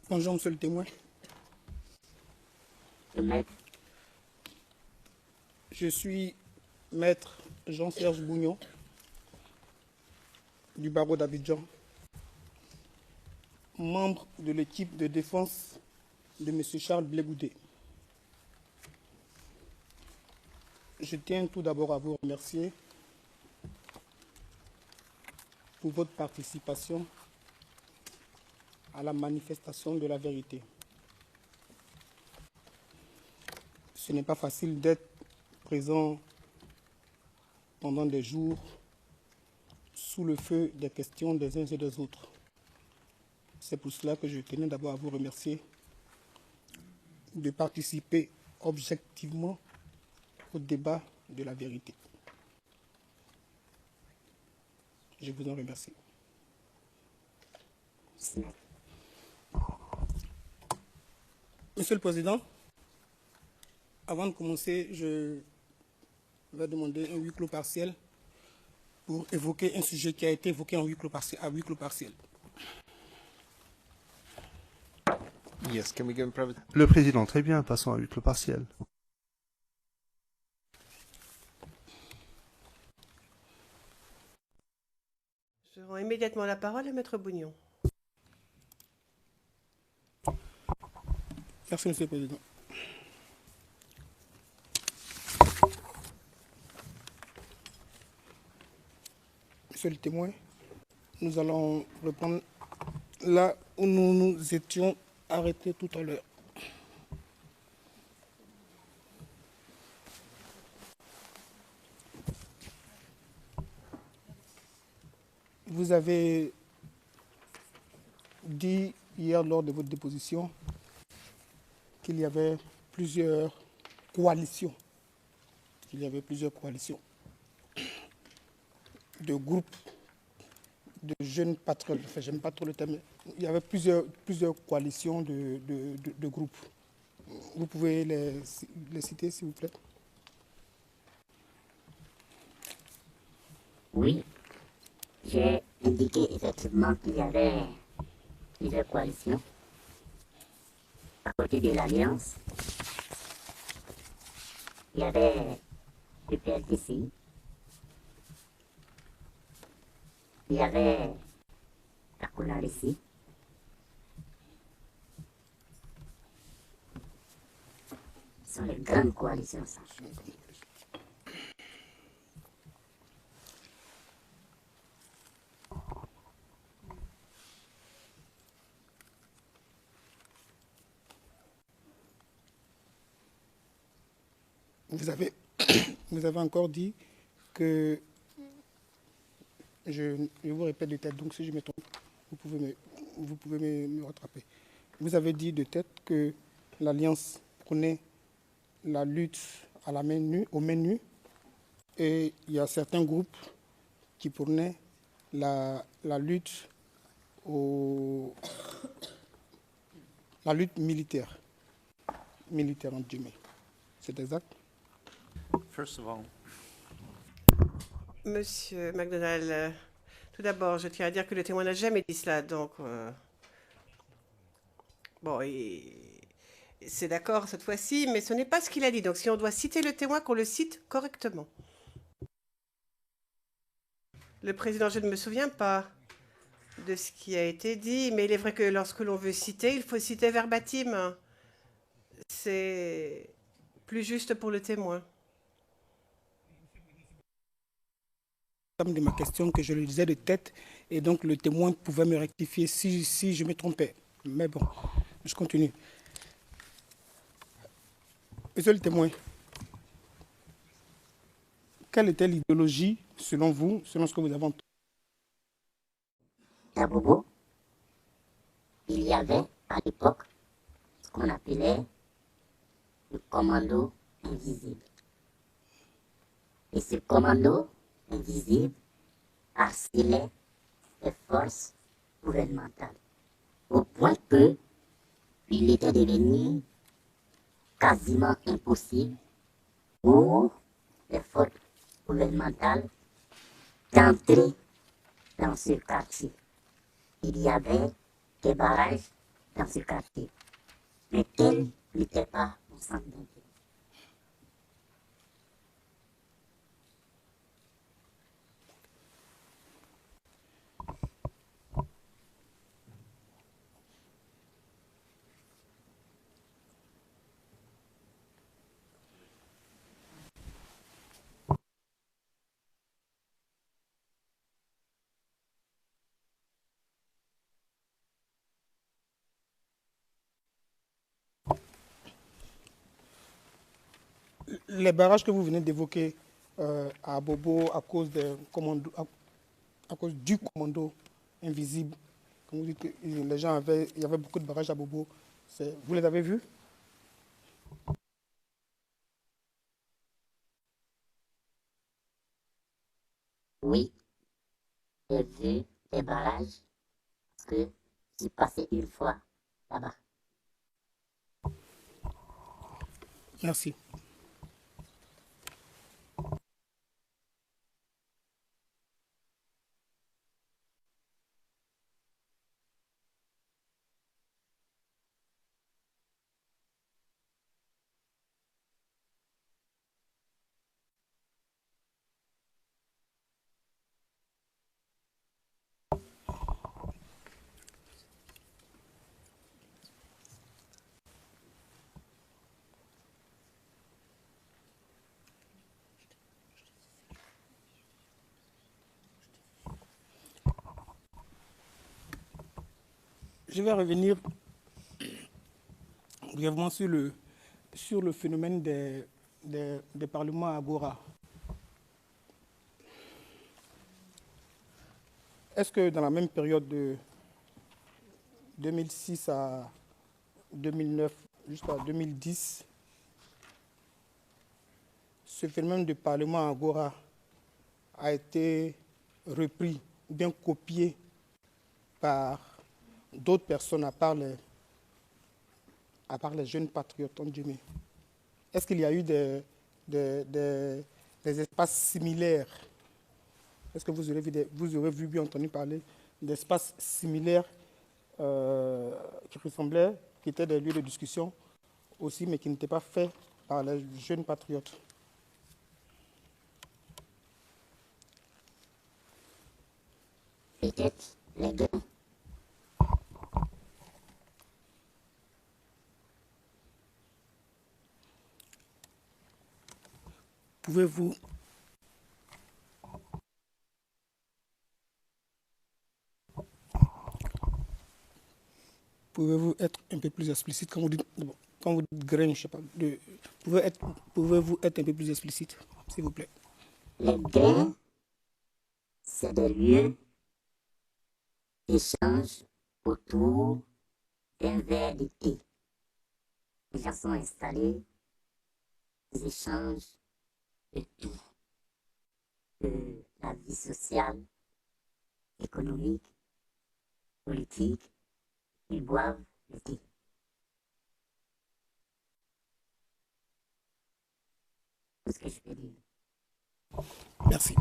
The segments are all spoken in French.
Bonjour, monsieur le témoin. Je suis maître Jean-Serge Bougnon du barreau d'Abidjan, membre de l'équipe de défense de M. Charles Blé Goudé. Je tiens tout d'abord à vous remercier pour votre participation à la manifestation de la vérité. Ce n'est pas facile d'être présent pendant des jours sous le feu des questions des uns et des autres. C'est pour cela que je tenais d'abord à vous remercier de participer objectivement au débat de la vérité. Je vous en remercie. Monsieur le Président, avant de commencer, je vais demander un huis clos partiel pour évoquer un sujet qui a été évoqué en huis clos partiel. Yes, can we go in private? Le Président, très bien, passons à huis clos partiel. Je rends immédiatement la parole à Maître Bougnon. Merci, Monsieur le Président. Monsieur le témoin, nous allons reprendre là où nous nous étions arrêtés tout à l'heure. Vous avez dit hier lors de votre déposition qu'il y avait plusieurs coalitions. Il y avait plusieurs coalitions de groupes de jeunes patriotes. Enfin, j'aime pas trop le terme. Il y avait plusieurs coalitions de groupes. Vous pouvez les citer, s'il vous plaît? Oui, j'ai indiqué effectivement qu'il y avait plusieurs coalitions. À côté de l'Alliance, il y avait le PLTCI, il y avait la CONARECI, ce sont les grandes coalitions, ça. Vous avez encore dit que, je vous répète de tête, donc si je me trompe, vous pouvez me rattraper. Vous avez dit de tête que l'Alliance prenait la lutte à la main nue, aux mains nues, et il y a certains groupes qui prenaient la lutte militaire entre guillemets. C'est exact? First of all, Monsieur McDonald, tout d'abord, je tiens à dire que le témoin n'a jamais dit cela, donc... Bon, c'est d'accord cette fois-ci, mais ce n'est pas ce qu'il a dit. Donc si on doit citer le témoin, qu'on le cite correctement. Le Président, je ne me souviens pas de ce qui a été dit, mais il est vrai que lorsque l'on veut citer, il faut citer verbatim. C'est plus juste pour le témoin. De ma question que je le disais de tête, et donc le témoin pouvait me rectifier si je me trompais. Mais bon, je continue. Monsieur le témoin, quelle était l'idéologie, selon vous, selon ce que vous avez entendu? À Bobo, il y avait à l'époque ce qu'on appelait le commando invisible. Et ce commando invisible harcelait les forces gouvernementales, au point que il était devenu quasiment impossible pour les forces gouvernementales d'entrer dans ce quartier. Il y avait des barrages dans ce quartier. Mais quel n'était pas mon centre d'intérêt? Les barrages que vous venez d'évoquer à Bobo à cause, à cause du commando invisible, comme vous dites que les gens il y avait beaucoup de barrages à Bobo, vous les avez vus? Oui, j'ai vu des barrages parce que j'y passé une fois là-bas. Merci. Je vais revenir brièvement sur le phénomène des parlements à Agora. Est-ce que dans la même période de 2006 à 2009 jusqu'à 2010, ce phénomène de parlement à Agora a été repris, bien copié par d'autres personnes à part les jeunes patriotes, entre guillemets? Est-ce qu'il y a eu des espaces similaires? Est-ce que vous aurez vu, bien entendu parler d'espaces similaires qui ressemblaient, qui étaient des lieux de discussion aussi, mais qui n'étaient pas faits par les jeunes patriotes? Peut-être les deux. Pouvez-vous être un peu plus explicite quand vous dites graines, je sais pas, pouvez-vous être un peu plus explicite, s'il vous plaît? Les grains, c'est des lieux d'échange autour d'un verre de thé. Les gens sont installés, ils échangent de tout, de la vie sociale, économique, politique, ils boivent le thé. C'est ce que je peux dire. Merci.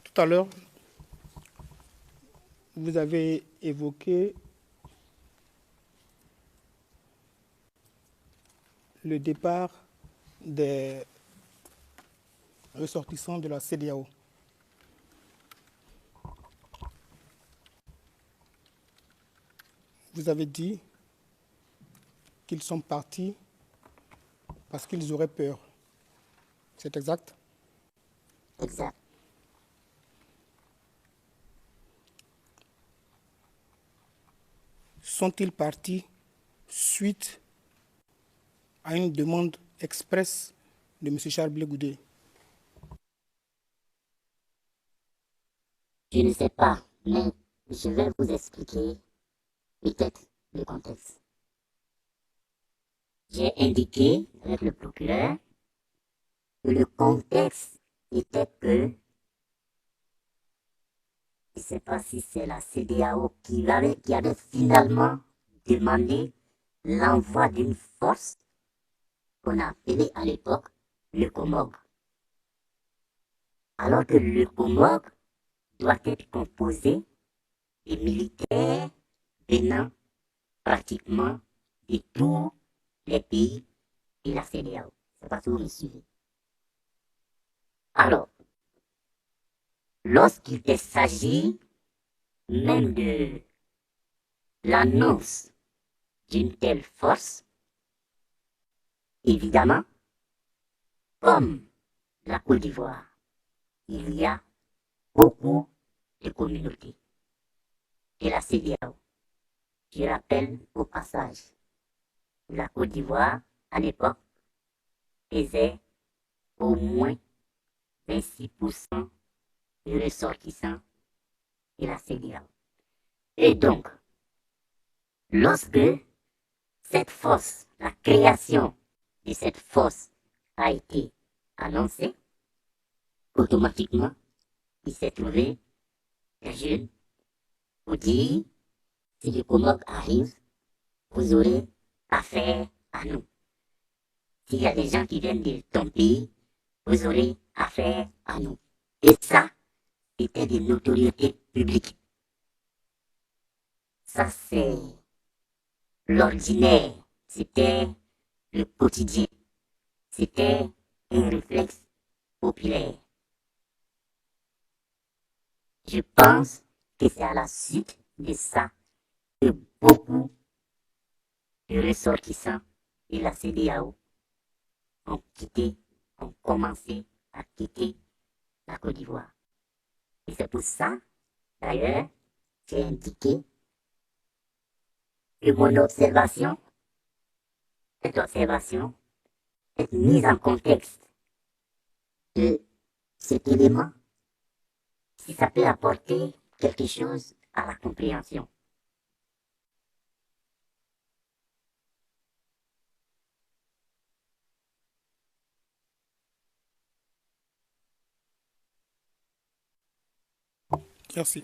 Tout à l'heure, vous avez évoqué le départ des ressortissants de la CEDEAO. Vous avez dit qu'ils sont partis parce qu'ils auraient peur. C'est exact? Exact. Sont-ils partis suite à une demande expresse de M. Charles Blé Goudé? Je ne sais pas, mais je vais vous expliquer peut-être le contexte. J'ai indiqué avec le procureur que le contexte était que, je ne sais pas si c'est la CEDEAO qui avait finalement demandé l'envoi d'une force qu'on a appelée à l'époque le COMOG. Alors que le COMOG doit être composé des militaires venant pratiquement de tous les pays de la CEDEAO. Je ne sais pas si vous me suivez. Alors, lorsqu'il s'agit même de l'annonce d'une telle force, évidemment, comme la Côte d'Ivoire, il y a beaucoup de communautés de la CEDEAO. Je rappelle au passage, la Côte d'Ivoire, à l'époque, faisait au moins 26% de ressortissants de la CEDEAO. Et donc, lorsque cette force, la création de cette force a été annoncée, automatiquement, il s'est trouvé des jeunes pour dire, si le COMOG arrive, vous aurez affaire à nous. S'il y a des gens qui viennent de ton pays, vous aurez affaire à nous. Et ça, c'était de notoriété publique. Ça, c'est l'ordinaire. C'était le quotidien. C'était un réflexe populaire. Je pense que c'est à la suite de ça que beaucoup de ressortissants de la CEDEAO ont commencé à quitter la Côte d'Ivoire. Et c'est pour ça, d'ailleurs, j'ai indiqué que mon observation, cette observation, est mise en contexte de cet élément, si ça peut apporter quelque chose à la compréhension. Merci.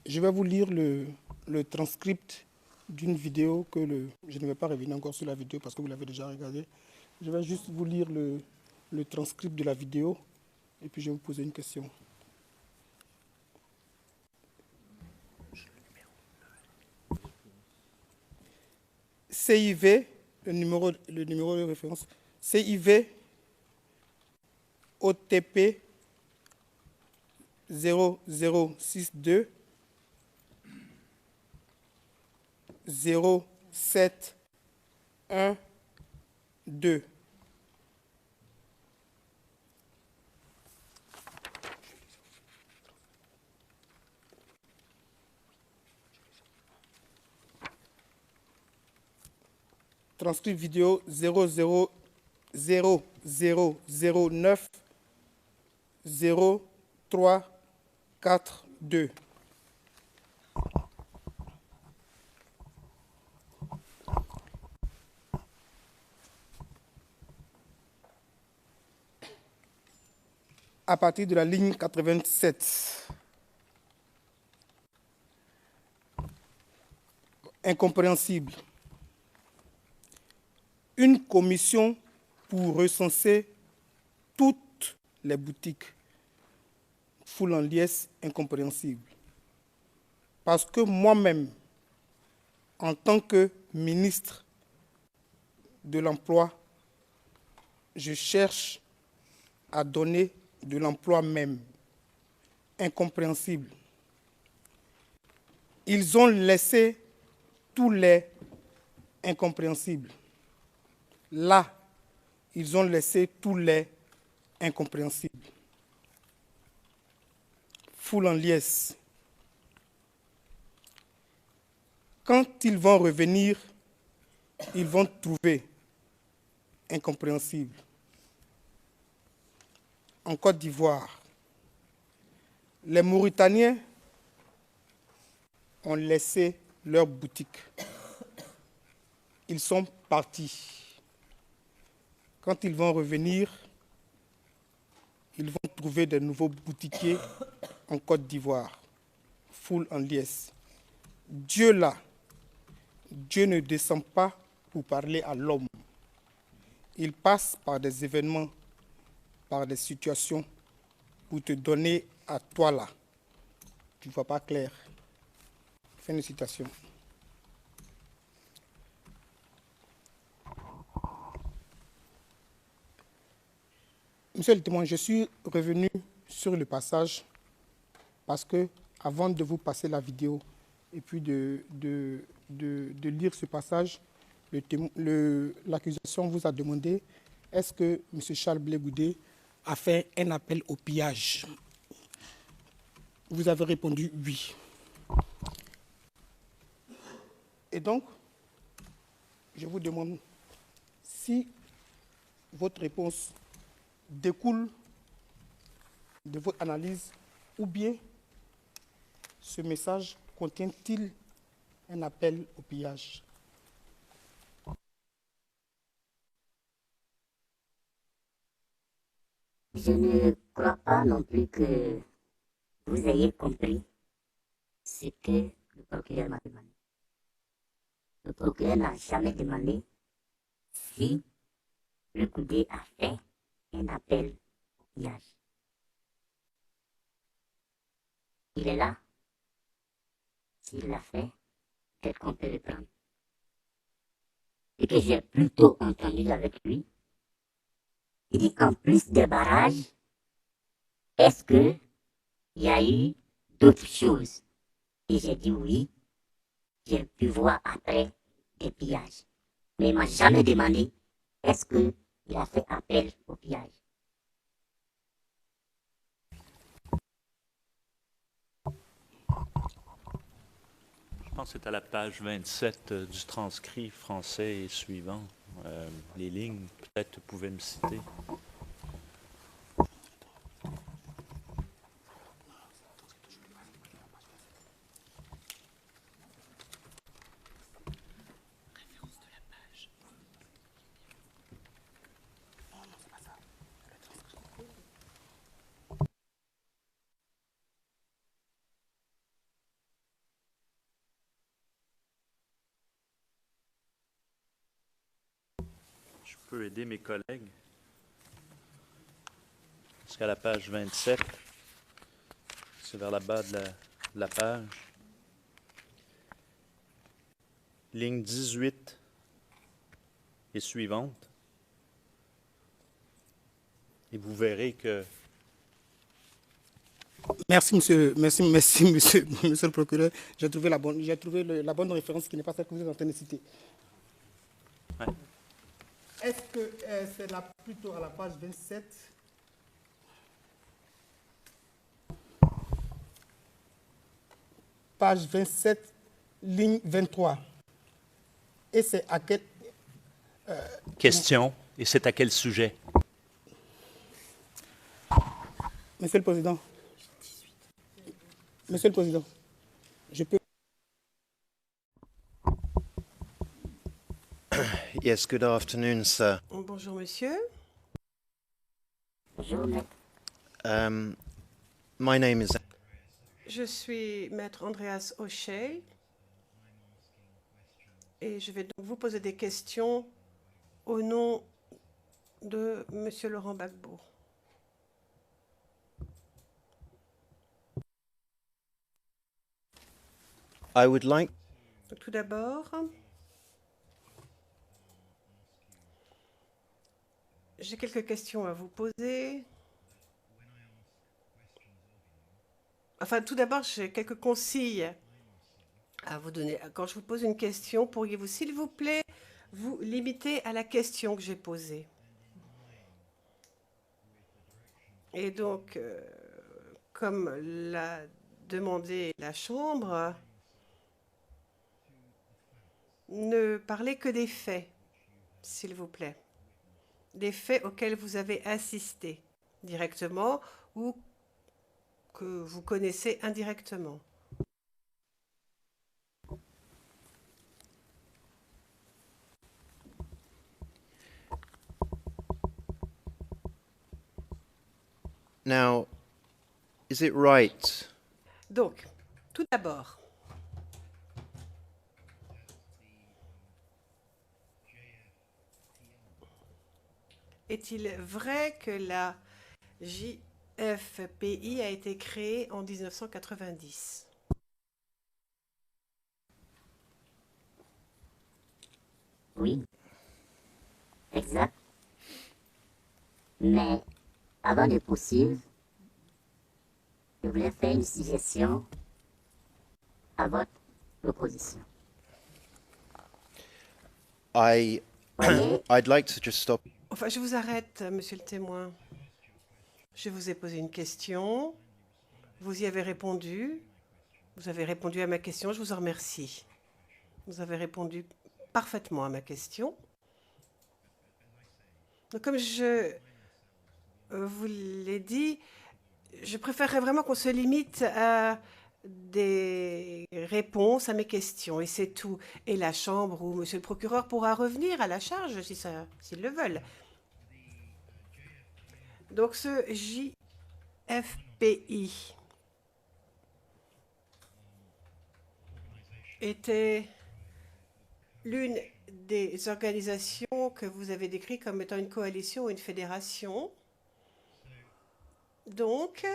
Je vais vous lire le transcript d'une vidéo que je ne vais pas revenir encore sur la vidéo parce que vous l'avez déjà regardée. Je vais juste vous lire le transcript de la vidéo et puis je vais vous poser une question. CIV, le numéro de référence, CIV OTP 0062 0712. Transcript vidéo 000009 0342. À partir de la ligne 87. Incompréhensible. Une commission pour recenser toutes les boutiques. Foule en liesse, incompréhensible. Parce que moi-même, en tant que ministre de l'Emploi, je cherche à donner de l'emploi même. Incompréhensible. Ils ont laissé tous les incompréhensibles. Là, ils ont laissé tous les incompréhensibles. Foule en liesse. Quand ils vont revenir, ils vont trouver incompréhensible. En Côte d'Ivoire, les Mauritaniens ont laissé leur boutique. Ils sont partis. Quand ils vont revenir, ils vont trouver de nouveaux boutiquiers en Côte d'Ivoire. Foule en liesse. Dieu là, Dieu ne descend pas pour parler à l'homme. Il passe par des événements, par des situations pour te donner à toi là. Tu ne vois pas clair. Fin de citation. Monsieur le témoin, je suis revenu sur le passage parce que, avant de vous passer la vidéo et puis de lire ce passage, l'accusation vous a demandé est-ce que M. Charles Blé Goudé a fait un appel au pillage. Vous avez répondu oui. Et donc, je vous demande si votre réponse découle de votre analyse ou bien ce message contient-il un appel au pillage. Je ne crois pas non plus que vous ayez compris ce que le procureur m'a demandé. Le procureur n'a jamais demandé si le Goudé a fait un appel au pillage. Il est là. S'il l'a fait, peut-être qu'on peut le prendre. Et que j'ai plutôt entendu avec lui, il dit qu'en plus des barrages, est-ce qu'il y a eu d'autres choses? Et j'ai dit oui, j'ai pu voir après des pillages. Mais il ne m'a jamais demandé est-ce qu'il a fait appel au pillage. Je pense que c'est à la page 27 du transcrit français et suivant. Les lignes, peut-être vous pouvez me citer. Je peux aider mes collègues. Jusqu'à la page 27. C'est vers la bas de la page. Ligne 18 et suivante. Et vous verrez que... Merci, monsieur le procureur. J'ai trouvé la bonne référence qui n'est pas celle que vous êtes en train de citer. Ouais. Est-ce que c'est là plutôt à la page 27? Page 27, ligne 23. Et c'est à quel... Question. Et c'est à quel sujet? Monsieur le Président. Monsieur le Président, je peux... Yes, good afternoon, sir. Bonjour, monsieur. Bonjour, maître. My name is... Je suis maître Andreas O'Shea et je vais donc vous poser des questions au nom de monsieur Laurent Gbagbo. I would like... Tout d'abord, j'ai quelques questions à vous poser. Enfin, tout d'abord, j'ai quelques consignes à vous donner. Quand je vous pose une question, pourriez-vous, s'il vous plaît, vous limiter à la question que j'ai posée? Et donc, comme l'a demandé la Chambre, ne parlez que des faits, s'il vous plaît. Des faits auxquels vous avez assisté directement ou que vous connaissez indirectement. Now, is it right Donc, tout d'abord, est-il vrai que la JFPI a été créée en 1990? Oui, exact. Mais avant de poursuivre, je voulais faire une suggestion à votre proposition. I Voyez, I'd like to just stop. Enfin, je vous arrête, monsieur le témoin. Je vous ai posé une question. Vous y avez répondu. Vous avez répondu à ma question. Je vous en remercie. Vous avez répondu parfaitement à ma question. Donc, comme je vous l'ai dit, je préférerais vraiment qu'on se limite à des réponses à mes questions, et c'est tout. Et la Chambre ou monsieur le procureur pourra revenir à la charge s'ils le veulent. Donc ce JFPI était l'une des organisations que vous avez décrites comme étant une coalition ou une fédération. Donc,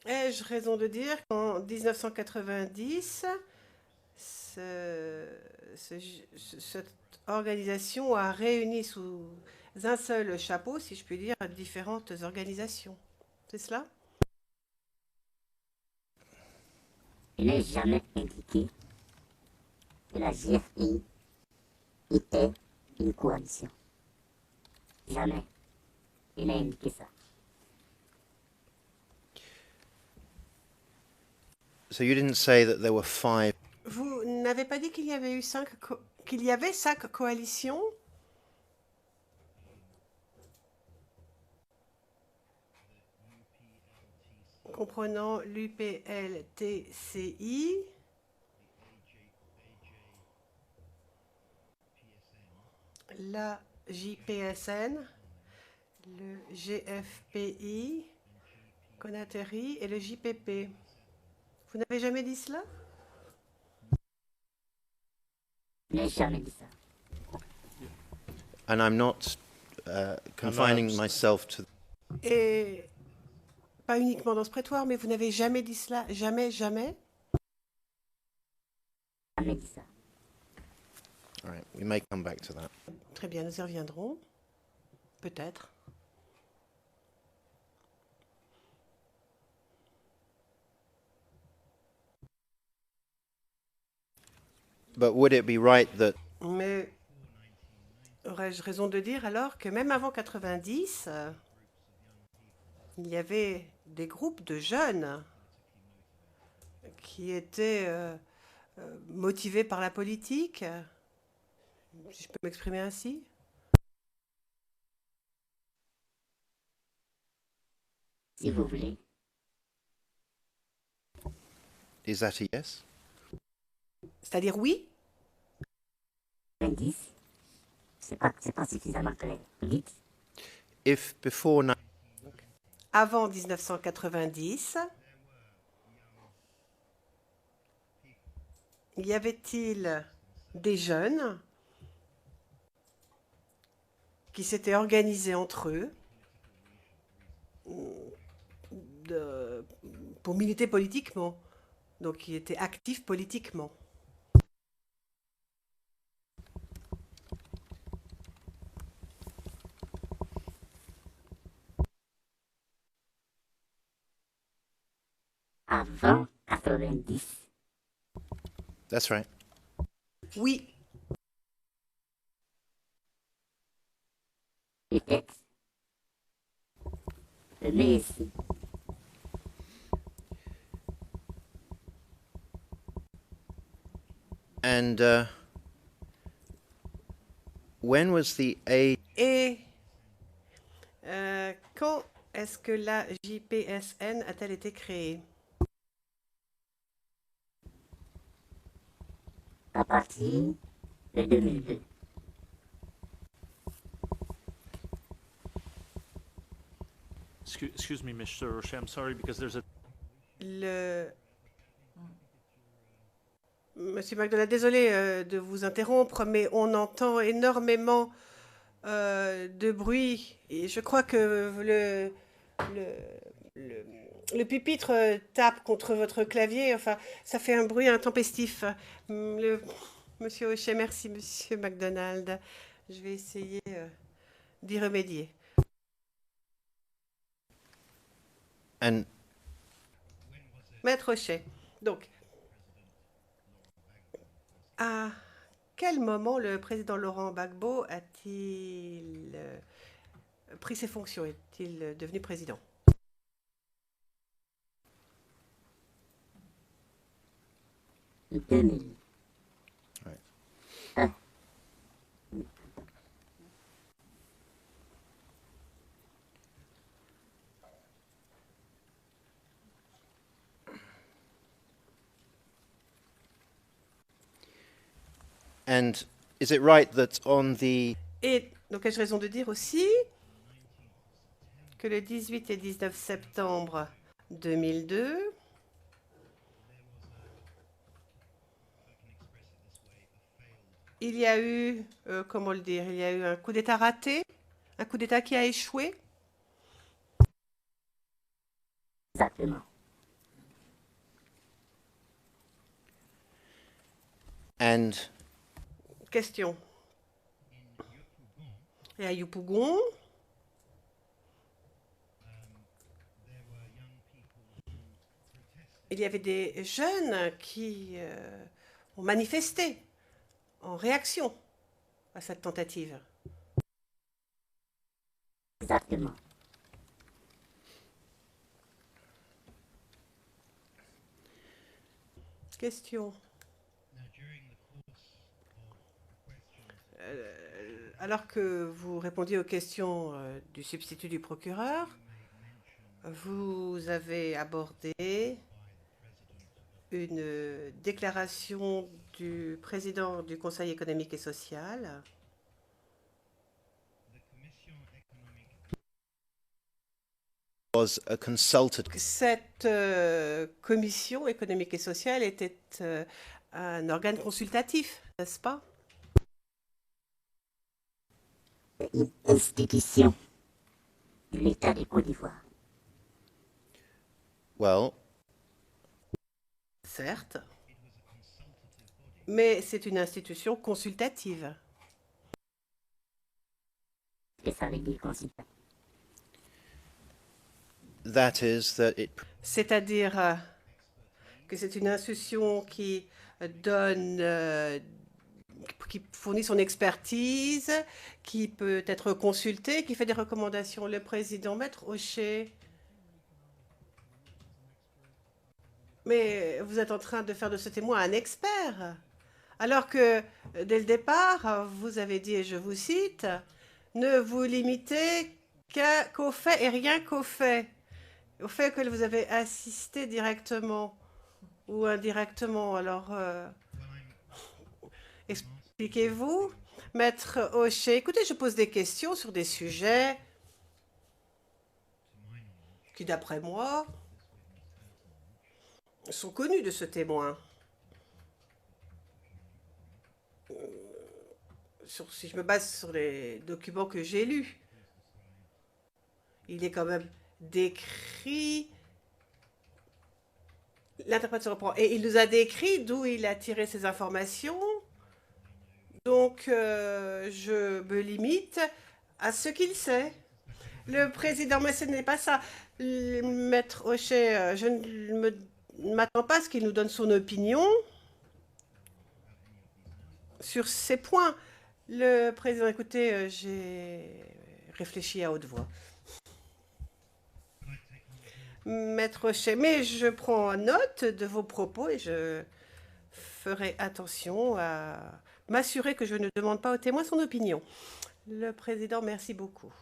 ai-je raison de dire qu'en 1990, cette organisation a réuni sous un seul chapeau, si je puis dire, différentes organisations? C'est cela? je n'ai jamais indiqué que la JFI était une coalition. Jamais. Je n'ai indiqué ça. So you didn't say that there were 5. Vous n'avez pas dit qu'il y avait eu qu'il y avait 5 coalitions? Comprenant l'UPLTCI, la JPSN, le GFPI, Conateri et le JPP. Vous n'avez jamais dit cela? Je n'ai jamais dit ça. And I'm not confining myself to. Et pas uniquement dans ce prétoire, mais vous n'avez jamais dit cela? Jamais, jamais? Jamais dit ça. All right, we may come back to that. Très bien, nous y reviendrons. Peut-être. But would it be right that Mais aurais-je raison de dire alors que même avant 90, il y avait des groupes de jeunes qui étaient motivés par la politique, si je peux m'exprimer ainsi? Si vous voulez. is that a yes? C'est-à-dire oui? 90, c'est pas suffisamment clair. Vous dites, If before Avant 1990, y avait-il des jeunes qui s'étaient organisés entre eux pour militer politiquement, donc qui étaient actifs politiquement? avant 90. That's right. Oui. Peut-être. Mais si. And when was the age? Et quand est-ce que la JPSN a-t-elle été créée? À partir de 2002. Excuse me, Mr. Rocher, I'm sorry, because there's a... Monsieur McDonald, désolé de vous interrompre, mais on entend énormément de bruit. Et je crois que le pupitre tape contre votre clavier. Enfin, ça fait un bruit intempestif. Monsieur Hochet, merci, Monsieur McDonald. Je vais essayer d'y remédier. And Maître Hochet, donc, à quel moment le président Laurent Gbagbo a-t-il pris ses fonctions? Est-il devenu président? En 2000. Right. Ah, and is it right that on the Et donc, ai-je raison de dire aussi que le 18 et 19 septembre 2002, il y a eu, comment le dire, il y a eu un coup d'État raté, un coup d'État qui a échoué? exactement. and Question. Et à Yopougon, il y avait des jeunes qui ont manifesté en réaction à cette tentative. Exactement. Question. Alors que vous répondiez aux questions du substitut du procureur, vous avez abordé une déclaration du président du Conseil économique et social was a consulted. Cette commission économique et sociale était un organe consultatif, n'est-ce pas? Une institution de l'État de Côte d'Ivoire. Well, Certes, mais c'est une institution consultative. Et ça veut dire consultatif. that is that it C'est-à-dire que c'est une institution qui donne, qui fournit son expertise, qui peut être consultée, qui fait des recommandations. Le président, Maître Hochet. Mais vous êtes en train de faire de ce témoin un expert. Alors que, dès le départ, vous avez dit, et je vous cite, ne vous limitez qu'aux faits et rien qu'aux faits. Au fait que vous avez assisté directement ou indirectement. Alors, expliquez-vous, Maître Hochet. Écoutez, je pose des questions sur des sujets qui, d'après moi, sont connus de ce témoin. Si je me base sur les documents que j'ai lus, il est quand même décrit, l'interprète se reprend, et il nous a décrit d'où il a tiré ses informations. Donc, je me limite à ce qu'il sait. Le président, mais ce n'est pas ça. Maître Hochet, je ne me ne m'attend pas à ce qu'il nous donne son opinion sur ces points. Le président, écoutez, j'ai réfléchi à haute voix. Maître Shea, mais je prends note de vos propos et je ferai attention à m'assurer que je ne demande pas au témoin son opinion. Le président, merci beaucoup.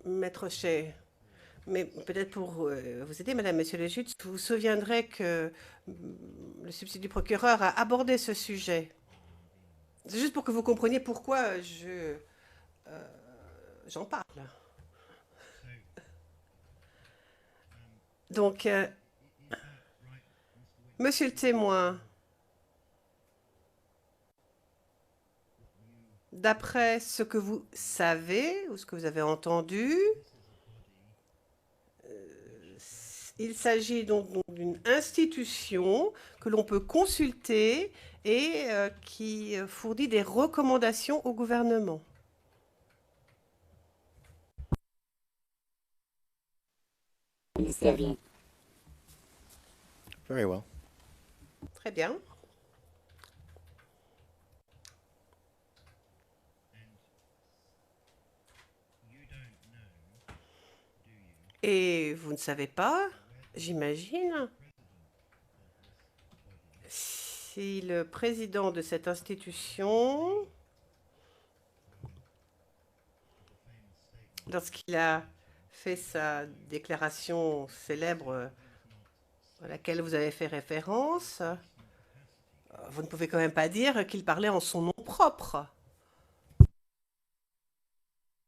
Maître Shea, mais peut-être pour vous aider, Madame, Monsieur le juge, vous vous souviendrez que le substitut du procureur a abordé ce sujet. C'est juste pour que vous compreniez pourquoi j'en parle. Donc, Monsieur le témoin, d'après ce que vous savez ou ce que vous avez entendu, il s'agit donc d'une institution que l'on peut consulter et qui fournit des recommandations au gouvernement. Je ne sais rien. Very well. Très bien. Et vous ne savez pas, j'imagine, si le président de cette institution, lorsqu'il a fait sa déclaration célèbre à laquelle vous avez fait référence, vous ne pouvez quand même pas dire qu'il parlait en son nom propre.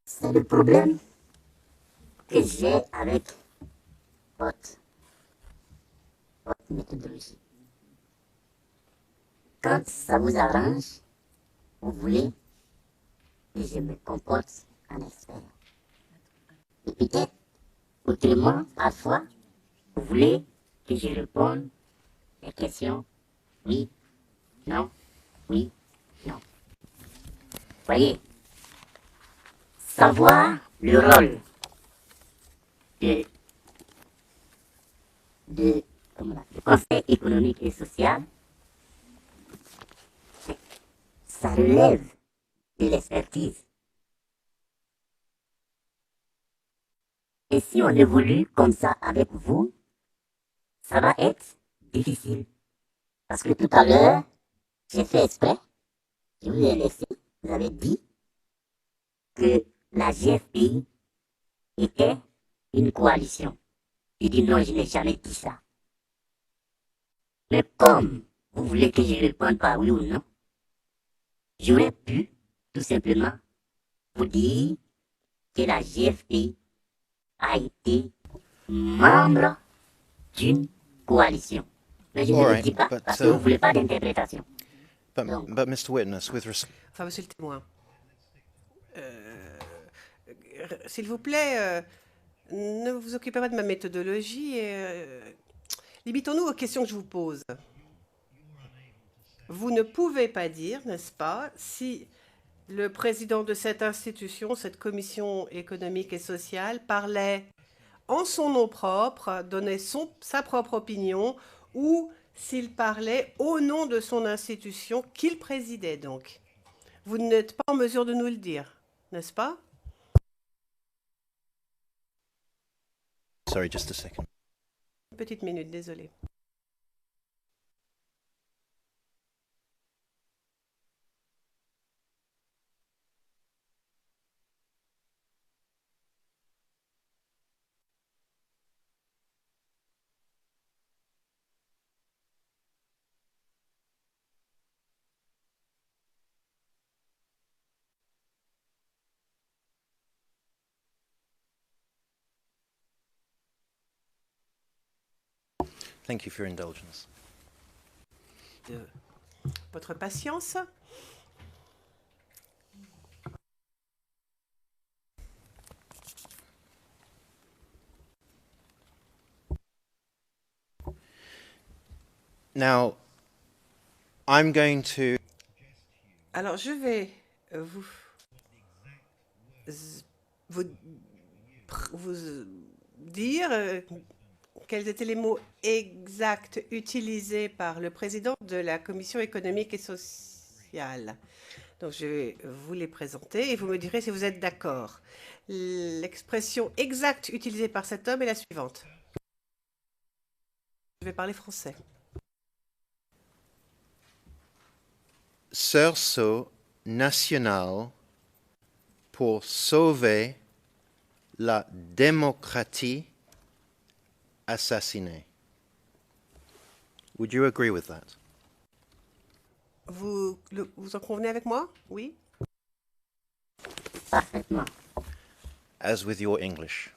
C'est le problème que j'ai avec votre méthodologie. Quand ça vous arrange, vous voulez que je me comporte en expert. Et peut-être, autrement, parfois, vous voulez que je réponde aux questions oui, non, oui, non. Voyez, savoir le rôle du Conseil économique et social, ça relève de l'expertise. Et si on évolue comme ça avec vous, ça va être difficile. Parce que tout à l'heure, j'ai fait exprès, je vous ai laissé, vous avez dit que la GFPI était une coalition. Je dis non, je n'ai jamais dit ça. Mais comme vous voulez que je réponde par oui ou non, j'aurais pu tout simplement vous dire que la GFPI a été membre d'une coalition. Mais je ne le dis pas parce que vous ne voulez pas d'interprétation. But Mr. Witness, with respect, Enfin, monsieur le témoin, s'il vous plaît, ne vous occupez pas de ma méthodologie et limitons-nous aux questions que je vous pose. Vous ne pouvez pas dire, n'est-ce pas, si le président de cette institution, cette commission économique et sociale, parlait en son nom propre, donnait sa propre opinion, ou s'il parlait au nom de son institution qu'il présidait donc. Vous n'êtes pas en mesure de nous le dire, n'est-ce pas? sorry, just a second. Une petite minute, désolé. Thank you for your indulgence. De votre patience. Now, I'm going to Alors, je vais vous, vous, vous dire quels étaient les mots exacts utilisés par le président de la Commission économique et sociale. Donc, je vais vous les présenter et vous me direz si vous êtes d'accord. L'expression exacte utilisée par cet homme est la suivante. Je vais parler français. sursaut national pour sauver la démocratie assassinée. Would you agree with that? Vous en convenez avec moi? Oui? Parfaitement. As with your English.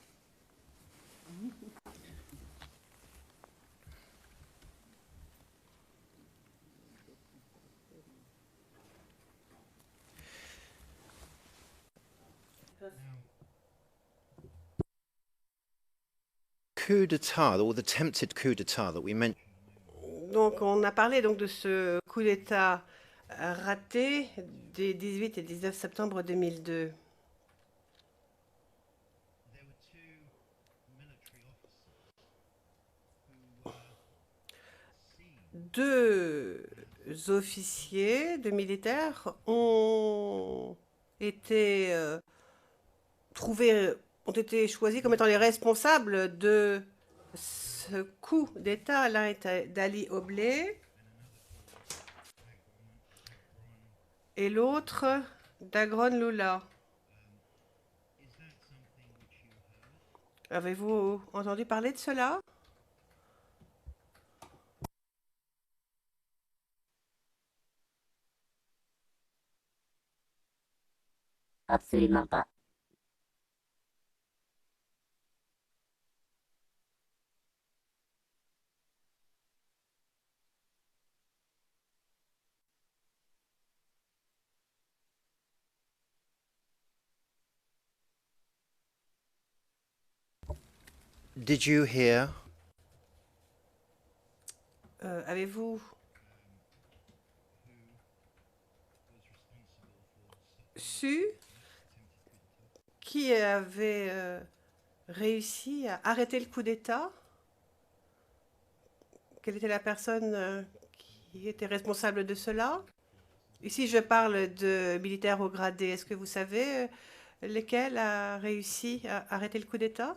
Coup d'etat, or the attempted coup d'etat that we mentioned. Donc, on a parlé donc de ce coup d'État raté des 18 et 19 septembre 2002. Deux officiers, deux militaires ont été ont été choisis comme étant les responsables de ce coup d'État. L'un est Dali Oblé et l'autre Dagron Lula. Avez-vous entendu parler de cela? Absolument pas. Did you hear Avez-vous su qui avait réussi à arrêter le coup d'État? Quelle était la personne qui était responsable de cela? Ici, je parle de militaires au gradé. Est-ce que vous savez lequel a réussi à arrêter le coup d'État?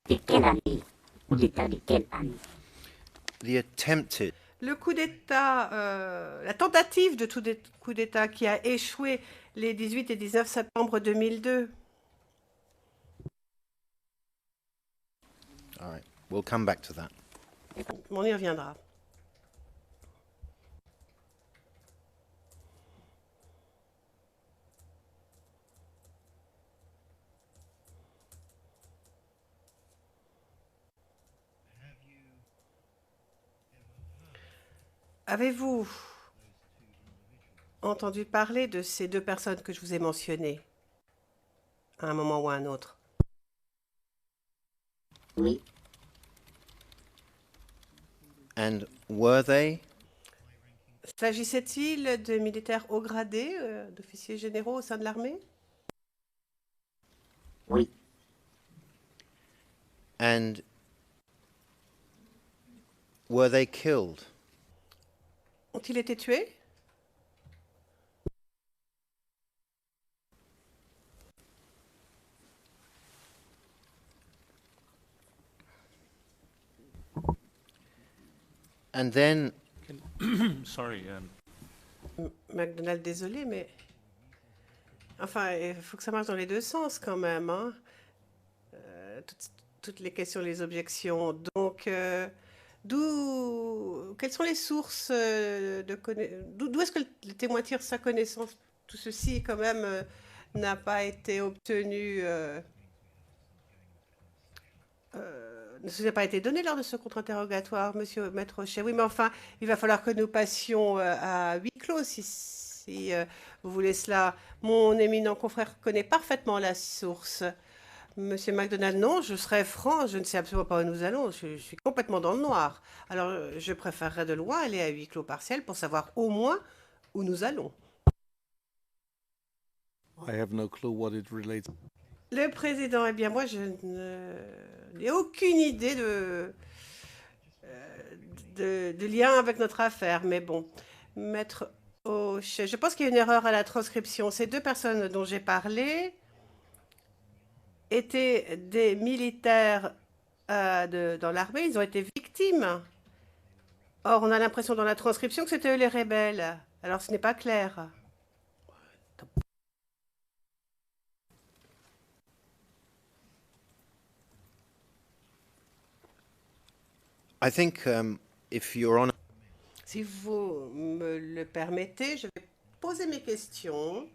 De quelle année? Coup d'État de quelle année? the attempted Le coup d'État, la tentative de coup d'État qui a échoué les 18 et 19 septembre 2002. All right, we'll come back to that. On y reviendra. Avez-vous entendu parler de ces deux personnes que je vous ai mentionnées à un moment ou à un autre? Oui. And were they S'agissait-il de militaires haut gradés, d'officiers généraux au sein de l'armée? Oui. and were they killed? Ont-ils été tués? And then Sorry. McDonald, désolé, mais... Enfin, il faut que ça marche dans les deux sens quand même, hein. Toutes les questions, les objections. Donc, quelles sont les sources d'où est-ce que le témoin tire sa connaissance? Tout ceci, quand même, n'a pas été obtenu... ne pas été donné lors de ce contre-interrogatoire, monsieur Maître Rochet. Oui, mais enfin, il va falloir que nous passions à huis clos si vous voulez cela. Mon éminent confrère connaît parfaitement la source. Monsieur MacDonald, non, je serai franc, je ne sais absolument pas où nous allons, je suis complètement dans le noir. Alors, je préférerais de loin aller à huis clos partiel pour savoir au moins où nous allons. I have no clue what it relates. Le président, eh bien, moi, je n'ai aucune idée de lien avec notre affaire, mais bon, maître O'Shea, je pense qu'il y a une erreur à la transcription. Ces deux personnes dont j'ai parlé étaient des militaires dans l'armée, ils ont été victimes. Or, on a l'impression dans la transcription que c'était eux les rebelles. Alors, ce n'est pas clair. I think if you're on. Si vous me le permettez, je vais poser mes questions.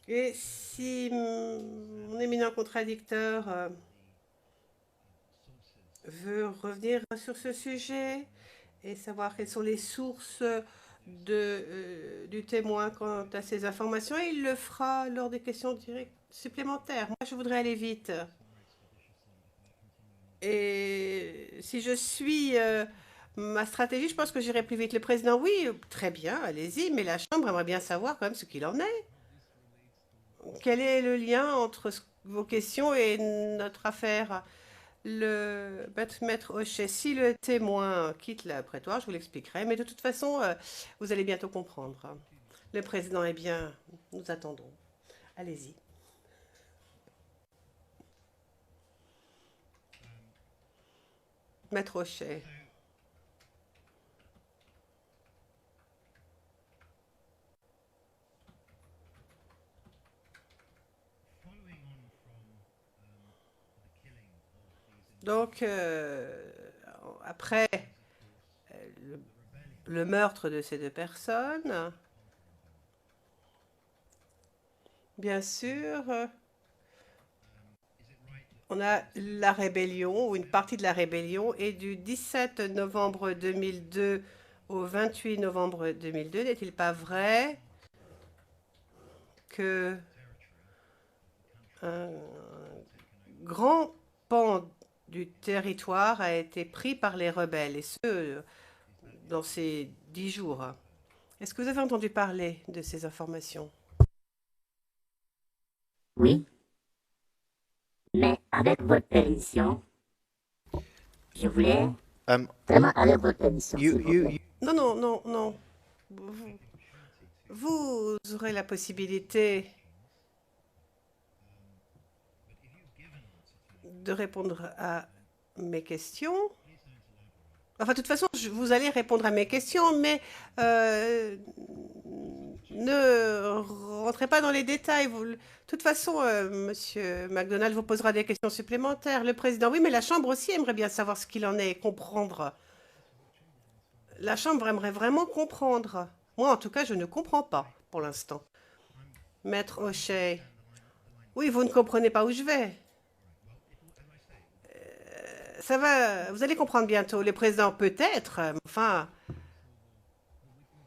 Et si mon éminent contradicteur veut revenir sur ce sujet et savoir quelles sont les sources du témoin quant à ces informations, il le fera lors des questions supplémentaires. Moi, je voudrais aller vite. Et si je suis ma stratégie, je pense que j'irai plus vite. Le président, oui, très bien, allez-y, mais la Chambre aimerait bien savoir quand même ce qu'il en est. Quel est le lien entre vos questions et notre affaire? Le maître O'Shea, si le témoin quitte le prétoire, je vous l'expliquerai, mais de toute façon, vous allez bientôt comprendre. Le président, eh bien, nous attendons. Allez-y. Maître O'Shea. Donc, après le meurtre de ces deux personnes, bien sûr, on a la rébellion, ou une partie de la rébellion, et du 17 novembre 2002 au 28 novembre 2002, n'est-il pas vrai que un grand pan du territoire a été pris par les rebelles, et ce, dans ces 10 jours. Est-ce que vous avez entendu parler de ces informations? Oui. Mais avec votre permission, je voulais vraiment avec votre permission. s'il vous plaît. Non, non, non, non. Vous aurez la possibilité de répondre à mes questions. Enfin, de toute façon, vous allez répondre à mes questions, mais ne rentrez pas dans les détails. De toute façon, Monsieur MacDonald vous posera des questions supplémentaires. Le président, oui, mais la Chambre aussi aimerait bien savoir ce qu'il en est et comprendre. La Chambre aimerait vraiment comprendre. Moi, en tout cas, je ne comprends pas pour l'instant. Maître O'Shea, oui, vous ne comprenez pas où je vais. Ça va, vous allez comprendre bientôt. Le président, peut-être, enfin,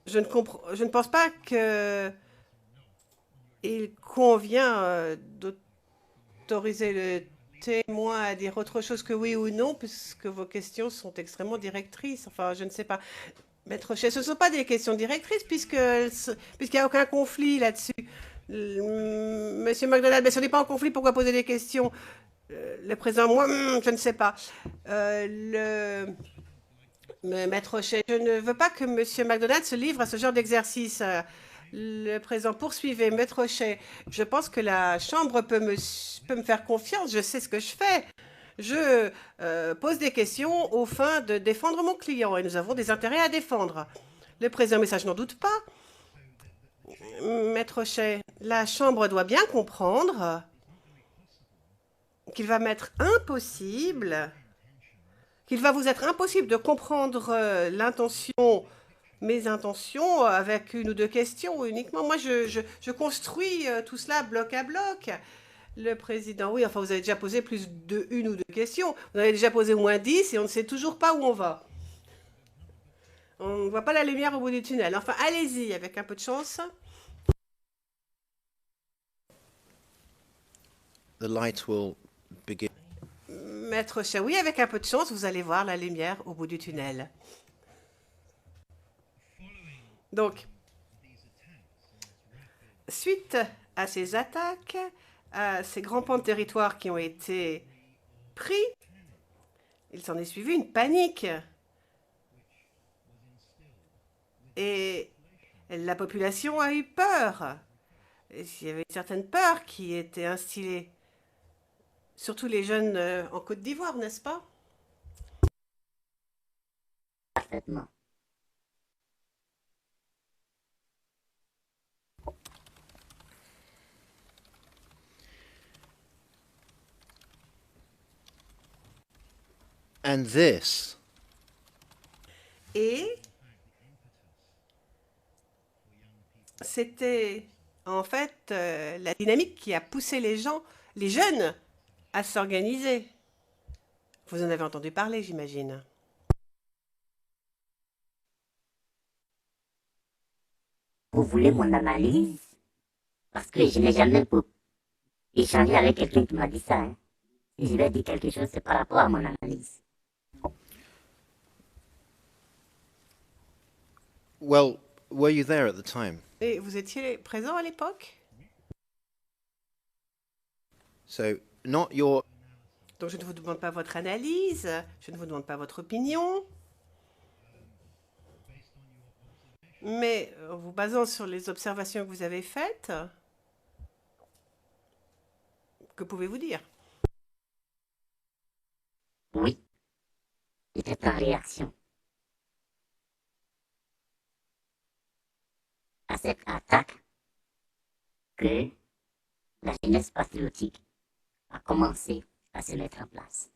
je ne pense pas que il convient d'autoriser le témoin à dire autre chose que oui ou non, puisque vos questions sont extrêmement directrices. Enfin, je ne sais pas. Maître O'Shea, ce ne sont pas des questions directrices, puisqu'il n'y a aucun conflit là-dessus. Monsieur MacDonald, mais ce n'est pas en conflit, pourquoi poser des questions? Le président, moi, je ne sais pas. Maître O'Shea, je ne veux pas que Monsieur MacDonald se livre à ce genre d'exercice. Le président, poursuivez. Maître O'Shea, je pense que la Chambre peut me faire confiance. Je sais ce que je fais. Je pose des questions aux fins de défendre mon client et nous avons des intérêts à défendre. Le président, mais ça, je n'en doute pas. Maître O'Shea, la Chambre doit bien comprendre qu'il va m'être impossible, qu'il va vous être impossible de comprendre mes intentions avec une ou deux questions uniquement. Moi, je construis tout cela bloc à bloc. Le président, oui, enfin, vous avez déjà posé plus de une ou deux questions. Vous en avez déjà posé au moins 10 et on ne sait toujours pas où on va. On ne voit pas la lumière au bout du tunnel. Enfin, allez-y, avec un peu de chance. the light will begin. Maître Chaoui, avec un peu de chance, vous allez voir la lumière au bout du tunnel. Donc, suite à ces attaques, à ces grands pans de territoire qui ont été pris, il s'en est suivi une panique. Et la population a eu peur. Et il y avait une certaine peur qui était instillée. Surtout les jeunes en Côte d'Ivoire, n'est-ce pas? Parfaitement. And this Et c'était en fait la dynamique qui a poussé les gens, les jeunes, à s'organiser. Vous en avez entendu parler, j'imagine. Vous voulez mon analyse? Parce que je n'ai jamais échangé avec quelqu'un qui m'a dit ça. Hein. Si je vais dire quelque chose, c'est par rapport à mon analyse. well, were you there at the time? Et vous étiez présent à l'époque? So not your Donc je ne vous demande pas votre analyse, je ne vous demande pas votre opinion. Mais en vous basant sur les observations que vous avez faites, que pouvez-vous dire? Oui. J'étais en réaction à cette attaque que la jeunesse patriotique a commencé à se mettre en place.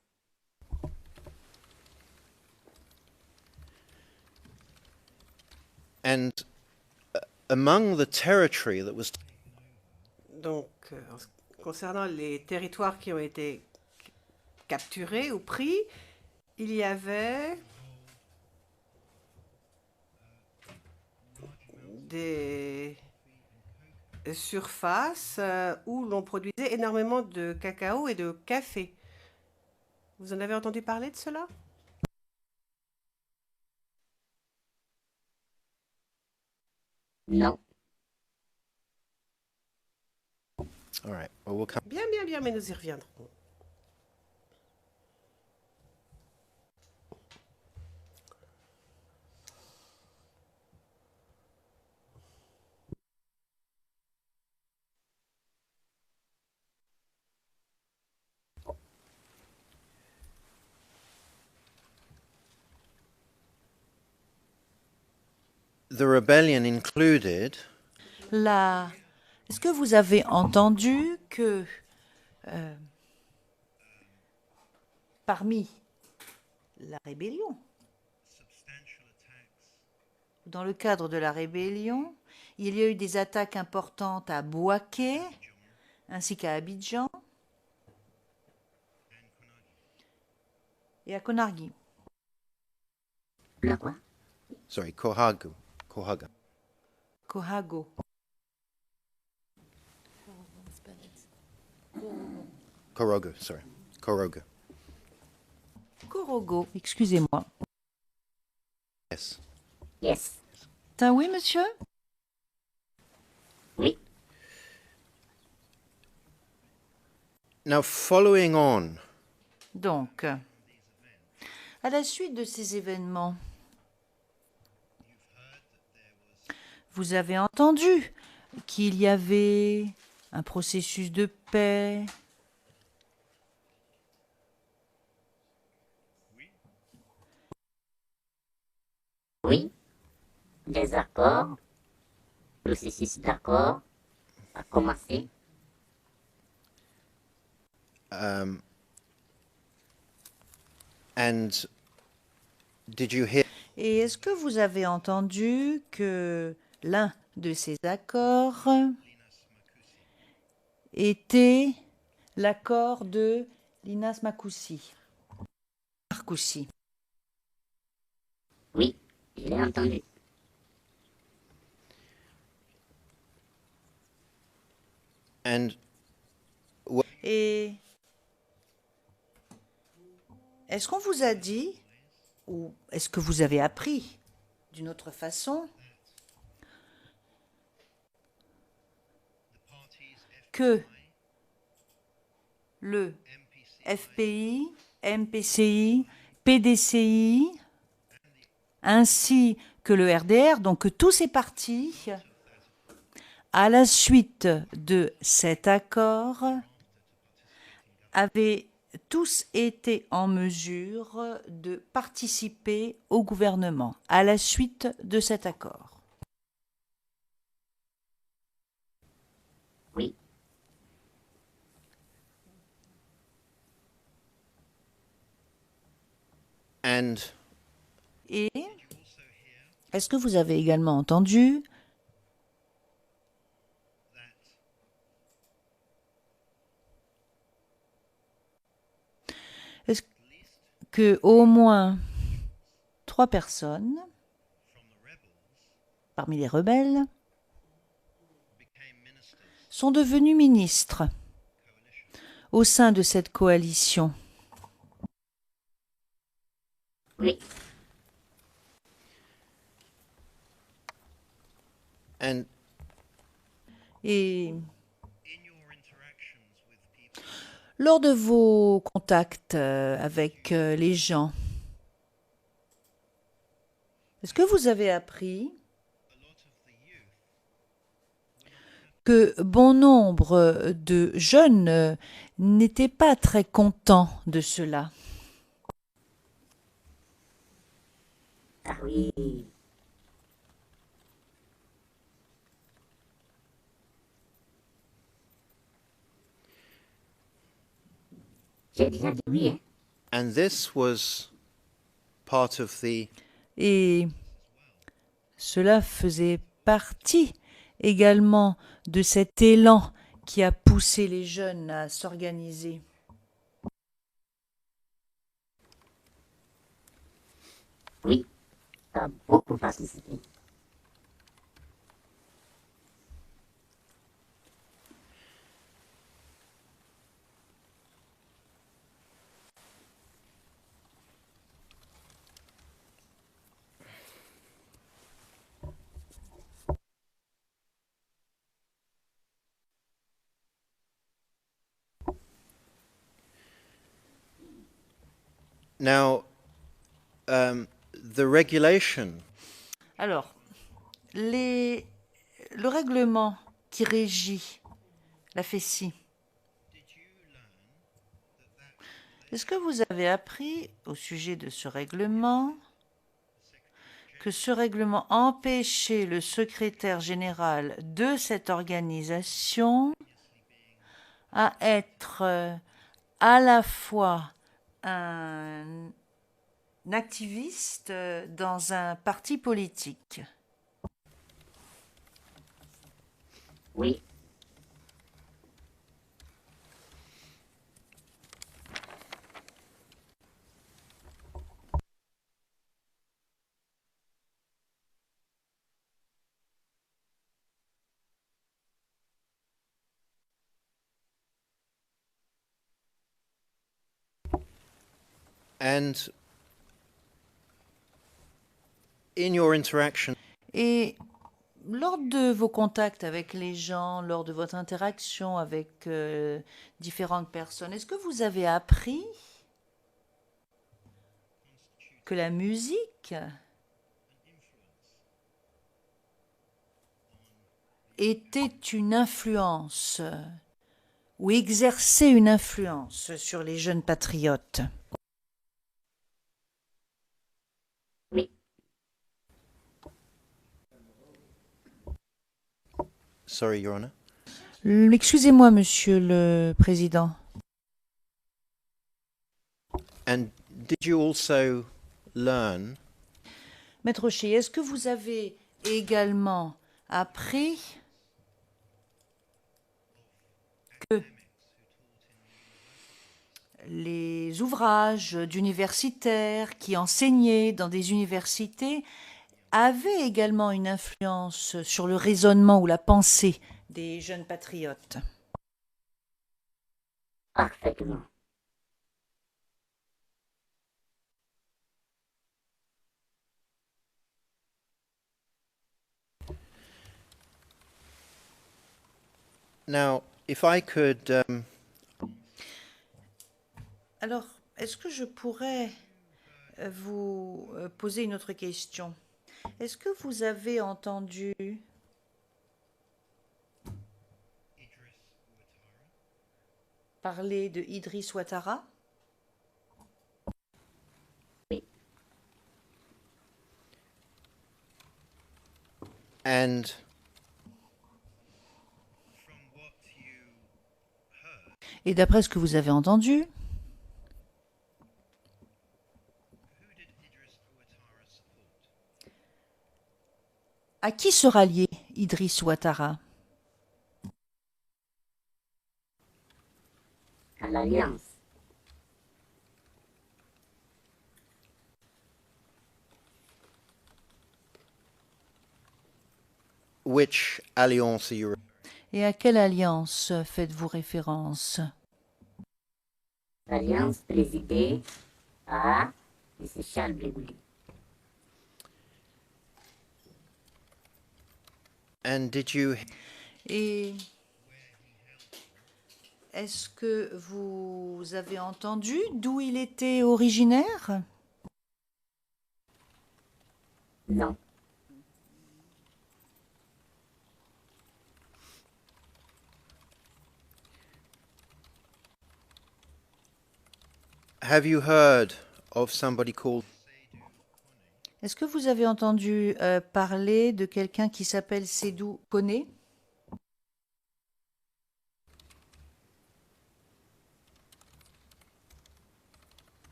and among the territory that was Donc, concernant les territoires qui ont été capturés ou pris, il y avait des surfaces où l'on produisait énormément de cacao et de café. Vous en avez entendu parler de cela? Non. all right. Well, we'll come. Bien, mais nous y reviendrons. The rebellion included Est-ce que vous avez entendu que parmi la rébellion, dans le cadre de la rébellion, il y a eu des attaques importantes à Bouaké ainsi qu'à Abidjan et à Conargui. Le quoi? sorry, Kohaga. Kohago. Korogo, sorry. Korogo. Korogo, excusez-moi. Yes. Yes. Oui, monsieur? Oui. Now, following on, Donc, à la suite de ces événements, vous avez entendu qu'il y avait un processus de paix. Oui. Des accords. Le processus d'accord a commencé. and did you hear Et est-ce que vous avez entendu que l'un de ces accords était l'accord de Linas Marcoussi? Oui, je l'ai entendu. and Et est-ce qu'on vous a dit, ou est-ce que vous avez appris d'une autre façon, que le FPI, MPCI, PDCI, ainsi que le RDR, donc que tous ces partis, à la suite de cet accord, avaient tous été en mesure de participer au gouvernement, à la suite de cet accord? Oui. And Et est-ce que vous avez également entendu que au moins 3 personnes parmi les rebelles sont devenues ministres au sein de cette coalition? Oui. and Et lors de vos contacts avec les gens, est-ce que vous avez appris que bon nombre de jeunes n'étaient pas très contents de cela? Ah oui. J'ai déjà dit oui, hein. and this was part of the Et cela faisait partie également de cet élan qui a poussé les jeunes à s'organiser. Oui. Ça a beaucoup participé. now the regulation Alors, le règlement qui régit la FECI, est-ce que vous avez appris au sujet de ce règlement que ce règlement empêchait le secrétaire général de cette organisation à être à la fois un activiste dans un parti politique? Oui. and in your interaction Et lors de vos contacts avec les gens, lors de votre interaction avec différentes personnes, est-ce que vous avez appris que la musique était une influence ou exerçait une influence sur les jeunes patriotes? Oui. sorry, Your Honor. Excusez-moi, Monsieur le Président. And did you also learn Maître Rocher, est-ce que vous avez également appris que les ouvrages d'universitaires qui enseignaient dans des universités avaient également une influence sur le raisonnement ou la pensée des jeunes patriotes? Parfaitement. Now, if I could Alors, est-ce que je pourrais vous poser une autre question? Est-ce que vous avez entendu parler de Idriss Ouattara? and Et d'après ce que vous avez entendu, à qui sera lié Idriss Ouattara? À l'Alliance. which alliance are you? Et à quelle alliance faites-vous référence? L'Alliance présidée par M. Charles Blégouli. And did you Et est-ce que vous avez entendu d'où il était originaire? Non. have you heard of somebody called Est-ce que vous avez entendu parler de quelqu'un qui s'appelle Sédou Koné?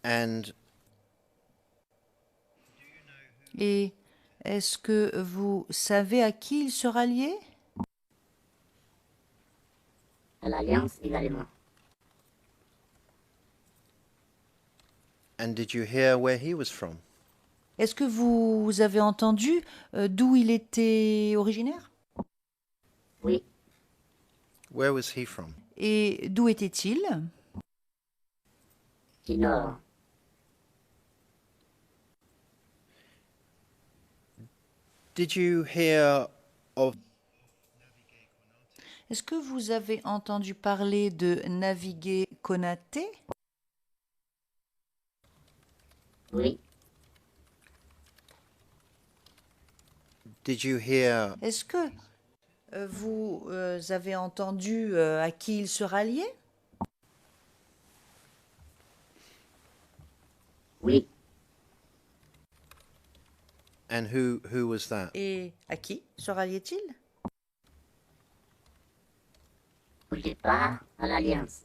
and Et est-ce que vous savez à qui il sera lié? À l'Alliance également. and did you hear where he was from? Est-ce que vous avez entendu d'où il était originaire? Oui. Where was he from? Et d'où était-il? Du Nord. Did you hear of Est-ce que vous avez entendu parler de Navigué Konaté? Oui. did you hear Est-ce que vous avez entendu à qui il sera lié? Oui. and who was that? Et à qui sera lié-il? Au départ, à l'Alliance.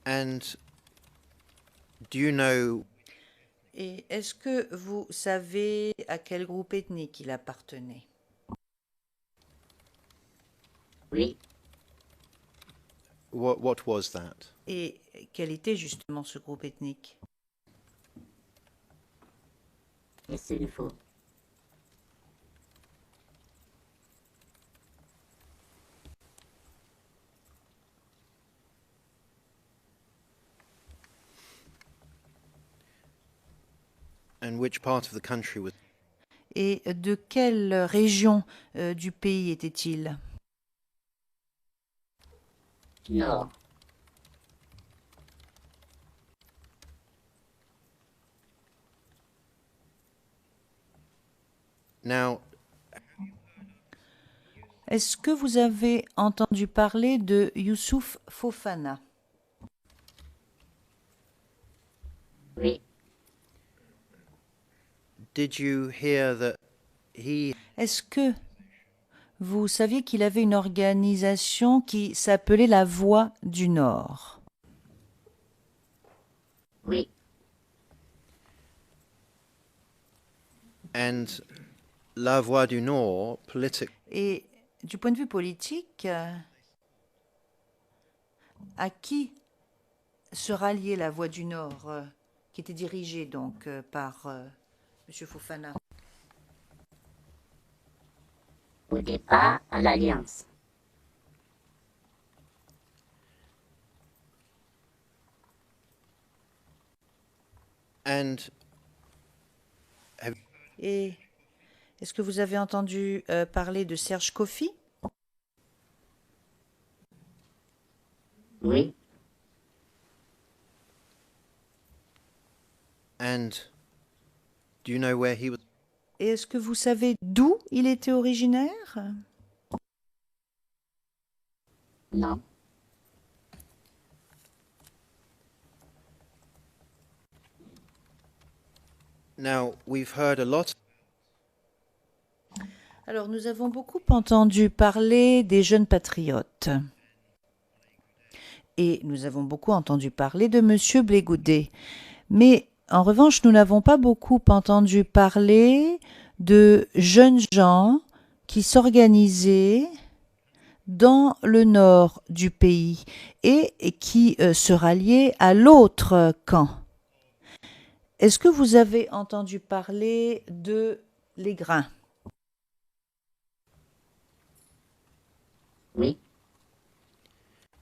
And do you know Et est-ce que vous savez à quel groupe ethnique il appartenait? Oui. what was that? Et quel était justement ce groupe ethnique? Et ce qu'il faut. And which part of the country was Et de quelle région du pays était-il? Du Nord. now? Est-ce que vous avez entendu parler de Youssouf Fofana? Oui. Did you hear that he Est-ce que vous saviez qu'il avait une organisation qui s'appelait la Voix du Nord? Oui. and La Voix du Nord Et du point de vue politique, à qui sera liée la Voix du Nord, qui était dirigée donc par M. Fofana? Au au départ à l'Alliance. And Et est-ce que vous avez entendu parler de Serge Kofi? Oui, and do you know where he was? Et est-ce que vous savez d'où il était originaire? non, Now, we've heard a lot Alors, nous avons beaucoup entendu parler des jeunes patriotes. Et nous avons beaucoup entendu parler de M. Blé Goudet. Mais en revanche, nous n'avons pas beaucoup entendu parler de jeunes gens qui s'organisaient dans le nord du pays et qui se ralliaient à l'autre camp. Est-ce que vous avez entendu parler de les grains? oui.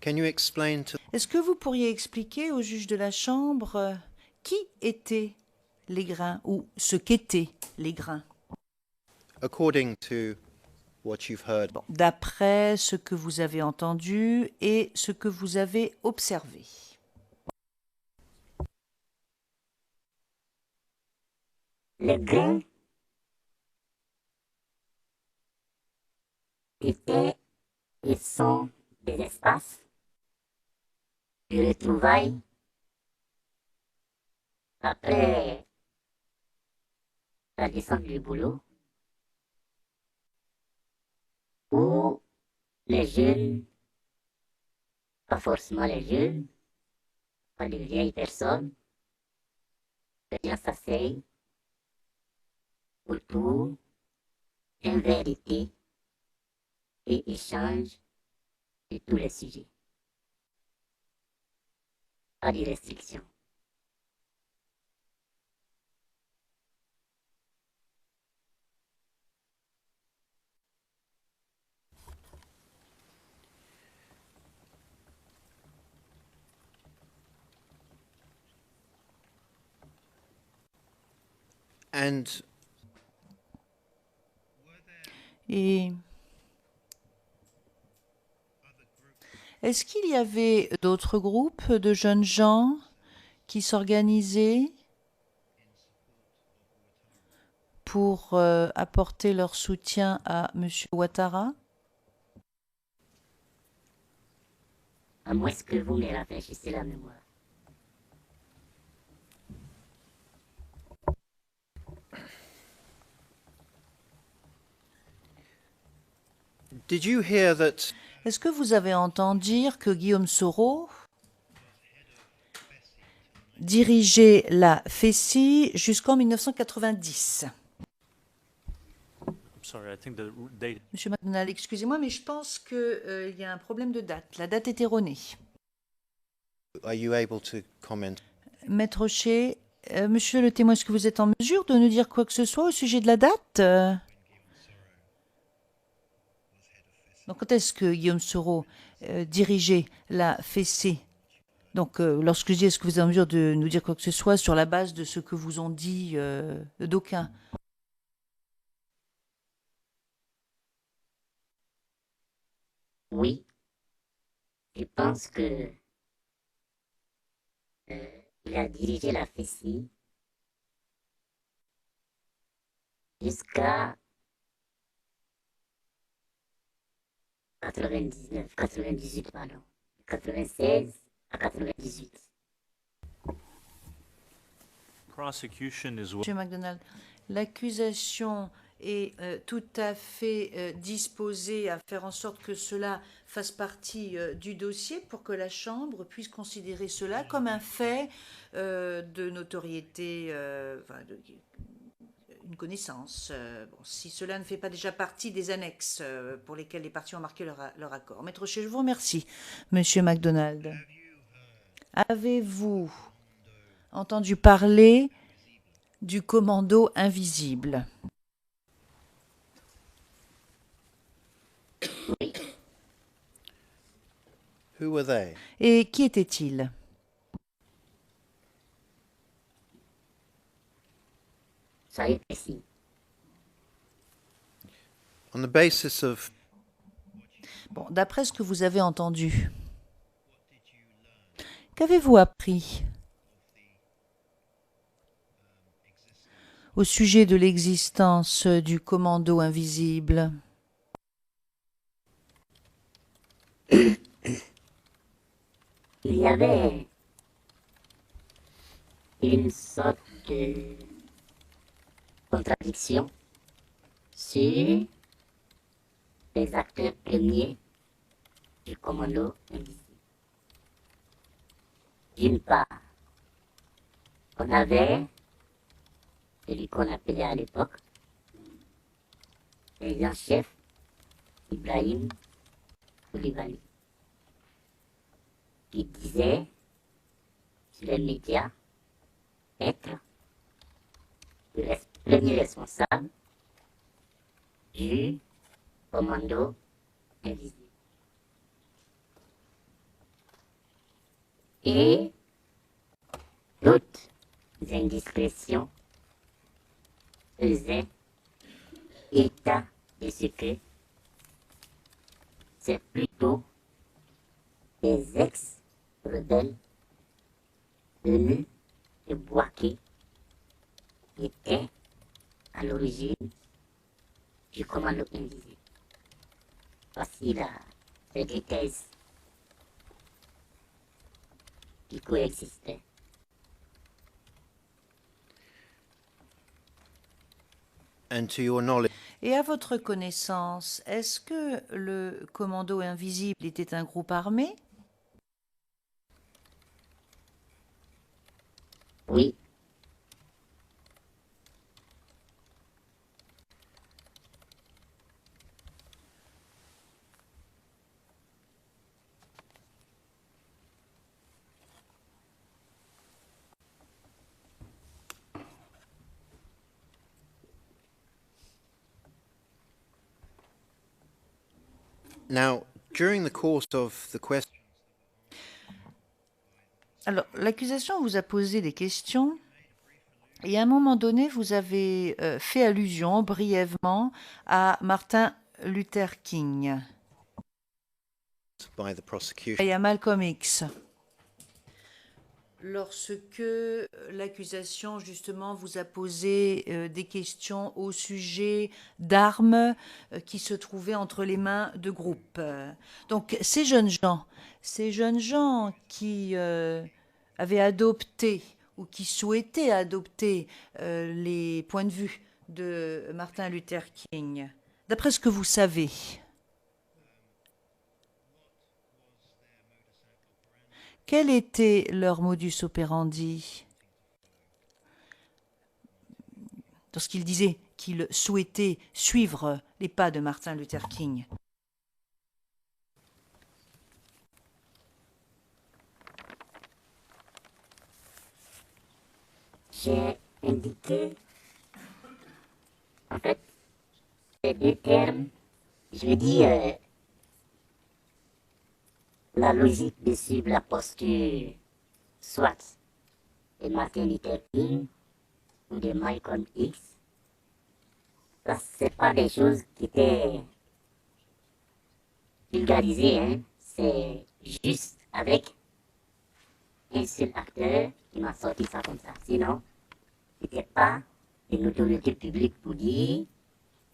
Can you explain to Est-ce que vous pourriez expliquer au juge de la Chambre qui étaient les grains ou ce qu'étaient les grains? according to what you've heard, Bon, d'après ce que vous avez entendu et ce que vous avez observé. Les grains étaient et sont des espaces de retrouvailles après la descente du boulot où les jeunes, pas forcément les jeunes, pas les vieilles personnes, les gens s'asseyent autour d'un verre de thé et échangent de tous les sujets. Pas de restrictions. and Et est-ce qu'il y avait d'autres groupes de jeunes gens qui s'organisaient pour apporter leur soutien à M. Ouattara? À moins que vous me rafraîchissez la mémoire. did you hear that Est-ce que vous avez entendu dire que Guillaume Soro dirigeait la FECI jusqu'en 1990? I'm sorry, I think the date. Monsieur McDonald, excusez-moi, mais je pense qu'il y a un problème de date. La date est erronée. are you able to comment? Maître Rocher, monsieur le témoin, est-ce que vous êtes en mesure de nous dire quoi que ce soit au sujet de la date? Donc, quand est-ce que Guillaume Soro dirigeait la FECI? Donc, lorsque je dis est-ce que vous êtes en mesure de nous dire quoi que ce soit sur la base de ce que vous ont dit d'aucuns? Oui, je pense que il a dirigé la FECI jusqu'à 98, pardon. 96 à 98. Prosecution is Monsieur McDonald, l'accusation est tout à fait disposée à faire en sorte que cela fasse partie du dossier pour que la Chambre puisse considérer cela comme un fait de notoriété, une connaissance. Bon, si cela ne fait pas déjà partie des annexes pour lesquelles les parties ont marqué leur accord. Maître Rocher, je vous remercie. Monsieur McDonald, avez-vous entendu parler du commando invisible? Who were they? Et qui étaient-ils? Soyez précis. On the basis of Bon, d'après ce que vous avez entendu, qu'avez-vous appris au sujet de l'existence du commando invisible? Il y avait une sorte de contradiction sur les acteurs premiers du commando invisible. D'une part, on avait celui qu'on appelait à l'époque président-chef Ibrahim Koulibaly, qui disait sur les médias être le premier responsable du commando invisible. Et toutes les indiscrétions faisaient état de ce que c'est plutôt des ex-rebelles venus de Bouaké qui étaient à l'origine du commando invisible. Voici les deux thèses qui coexistaient. and to your knowledge, Et à votre connaissance, est-ce que le commando invisible était un groupe armé? Oui, now during the course of the question, Alors, l'accusation vous a posé des questions et à un moment donné, vous avez fait allusion brièvement à Martin Luther King by the prosecution, et à Malcolm X. Lorsque l'accusation justement vous a posé des questions au sujet d'armes qui se trouvaient entre les mains de groupes. Donc ces jeunes gens qui avaient adopté ou qui souhaitaient adopter les points de vue de Martin Luther King, d'après ce que vous savez, quel était leur modus operandi lorsqu'ils disaient qu'ils souhaitaient suivre les pas de Martin Luther King? j'ai indiqué, en fait, ces deux termes, je veux dire, la logique de suivre la posture, soit de Martin Luther King ou de Malcolm X, ça, c'est pas des choses qui étaient vulgarisées, hein. C'est juste avec un seul acteur qui m'a sorti ça comme ça. Sinon, c'était pas une autorité publique pour dire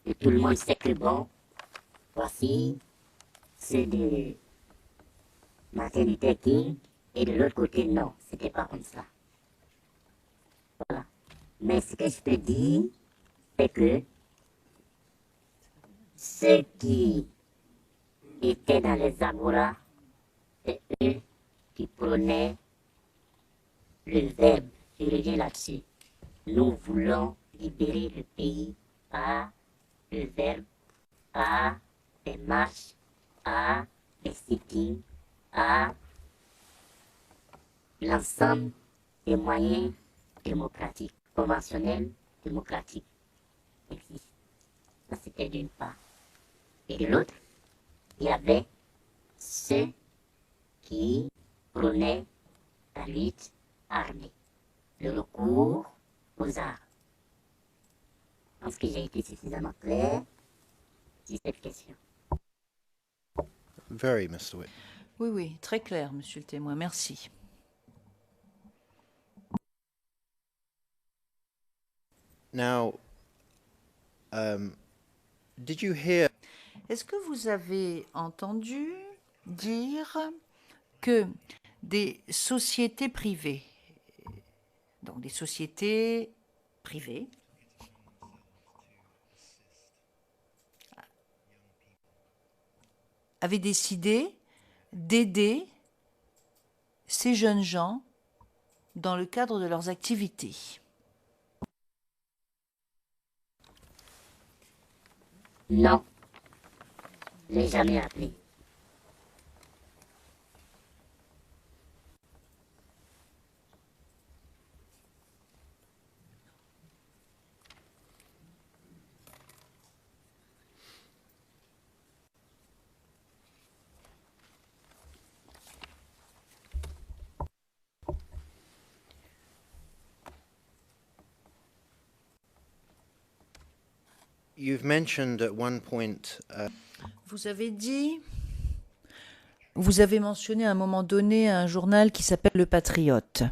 que tout le monde sait que bon, voici ceux de Martin Luther King, et de l'autre côté, non, c'était pas comme ça. Voilà. Mais ce que je peux dire, c'est que ceux qui étaient dans les agoras, c'est eux qui prônaient le verbe. Je reviens là-dessus. Nous voulons libérer le pays par le verbe, par des marches, par des sit-ins, à l'ensemble des moyens démocratiques, conventionnels démocratiques existent. Ça, c'était d'une part. Et de l'autre, il y avait ceux qui prônait la lutte armée, le recours aux armes. Est-ce que j'ai été suffisamment clair sur cette question? Very, Mr. Whitney. Oui, oui, très clair, monsieur le témoin. Merci. Now, did you hear? Est-ce que vous avez entendu dire que des sociétés privées, donc des sociétés privées, avaient décidé d'aider ces jeunes gens dans le cadre de leurs activités? Non, je l'ai jamais appris. You've mentioned at one point. Vous avez dit, vous avez mentionné à un moment donné un journal qui s'appelle Le Patriote.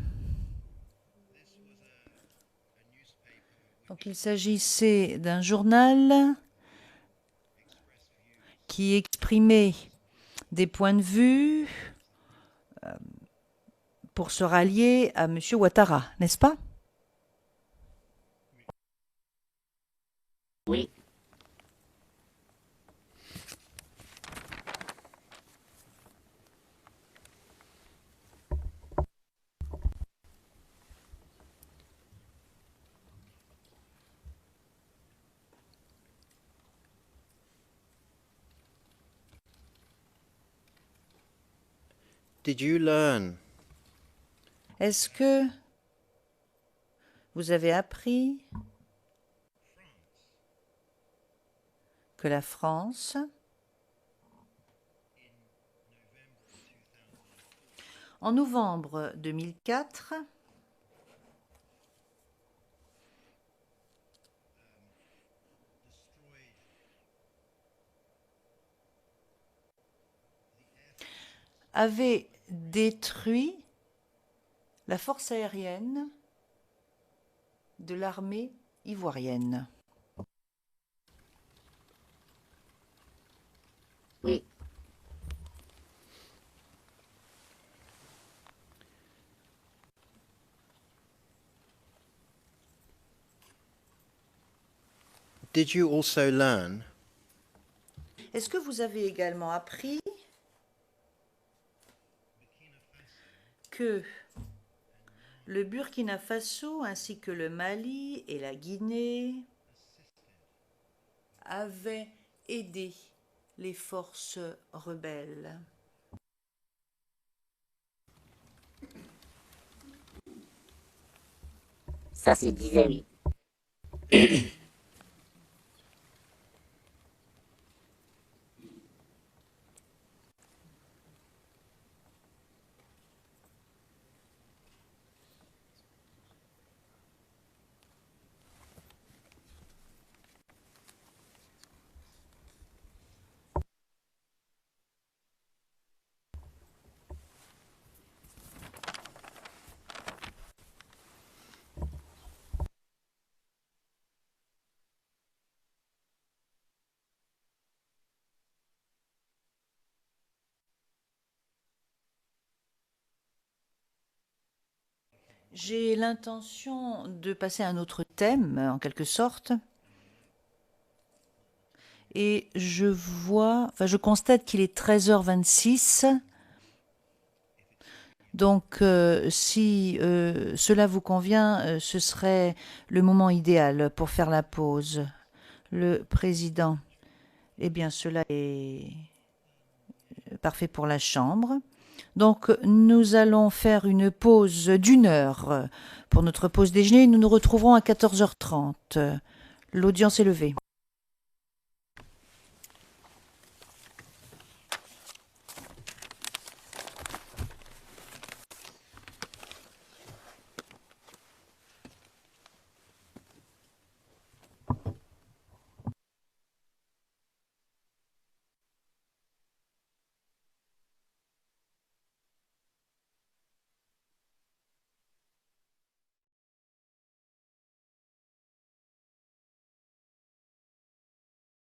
Donc il s'agissait d'un journal qui exprimait des points de vue pour se rallier à M. Ouattara, n'est-ce pas? Oui. Did you learn? Est-ce que vous avez appris que la France, en novembre 2004, avait détruit la force aérienne de l'armée ivoirienne? Oui. Did you also learn? Est-ce que vous avez également appris que le Burkina Faso ainsi que le Mali et la Guinée avaient aidé les forces rebelles? Ça se disait oui. J'ai l'intention de passer à un autre thème, en quelque sorte. Et je constate qu'il est 13h26. Donc, si cela vous convient, ce serait le moment idéal pour faire la pause. Le président, eh bien, cela est parfait pour la Chambre. Donc, nous allons faire une pause d'1 heure pour notre pause déjeuner. Nous nous retrouverons à 14h30. L'audience est levée.